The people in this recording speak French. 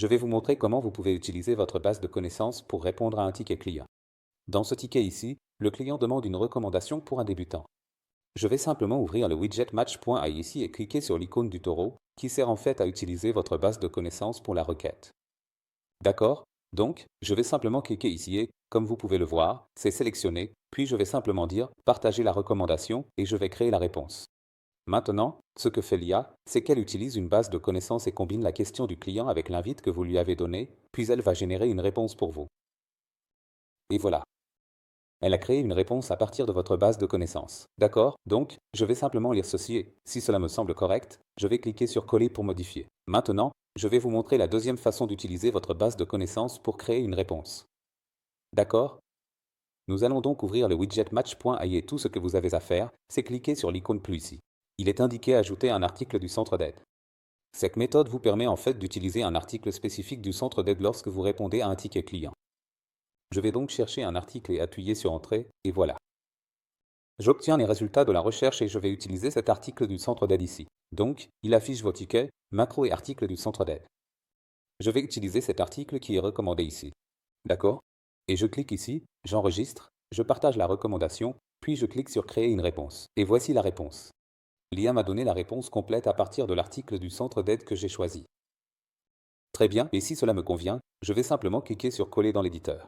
je vais vous montrer comment vous pouvez utiliser votre base de connaissances pour répondre à un ticket client. Dans ce ticket ici, le client demande une recommandation pour un débutant. Je vais simplement ouvrir le widget Match.ai ici et cliquer sur l'icône du taureau, qui sert en fait à utiliser votre base de connaissances pour la requête. D'accord? Donc, je vais simplement cliquer ici et, comme vous pouvez le voir, c'est sélectionné, puis je vais simplement dire « Partager la recommandation » et je vais créer la réponse. Maintenant, ce que fait l'IA, c'est qu'elle utilise une base de connaissances et combine la question du client avec l'invite que vous lui avez donné, puis elle va générer une réponse pour vous. Et voilà. Elle a créé une réponse à partir de votre base de connaissances. D'accord? Donc, je vais simplement lire ceci et, si cela me semble correct, je vais cliquer sur Coller pour modifier. Maintenant, je vais vous montrer la deuxième façon d'utiliser votre base de connaissances pour créer une réponse. D'accord? Nous allons donc ouvrir le widget Match.ai et tout ce que vous avez à faire, c'est cliquer sur l'icône plus ici. Il est indiqué Ajouter un article du centre d'aide. Cette méthode vous permet en fait d'utiliser un article spécifique du centre d'aide lorsque vous répondez à un ticket client. Je vais donc chercher un article et appuyer sur Entrée, et voilà. J'obtiens les résultats de la recherche et je vais utiliser cet article du centre d'aide ici. Donc, il affiche vos tickets, macro et articles du centre d'aide. Je vais utiliser cet article qui est recommandé ici. D'accord? Et je clique ici, j'enregistre, je partage la recommandation, puis je clique sur Créer une réponse. Et voici la réponse. L'IA m'a donné la réponse complète à partir de l'article du centre d'aide que j'ai choisi. Très bien, et si cela me convient, je vais simplement cliquer sur Coller dans l'éditeur.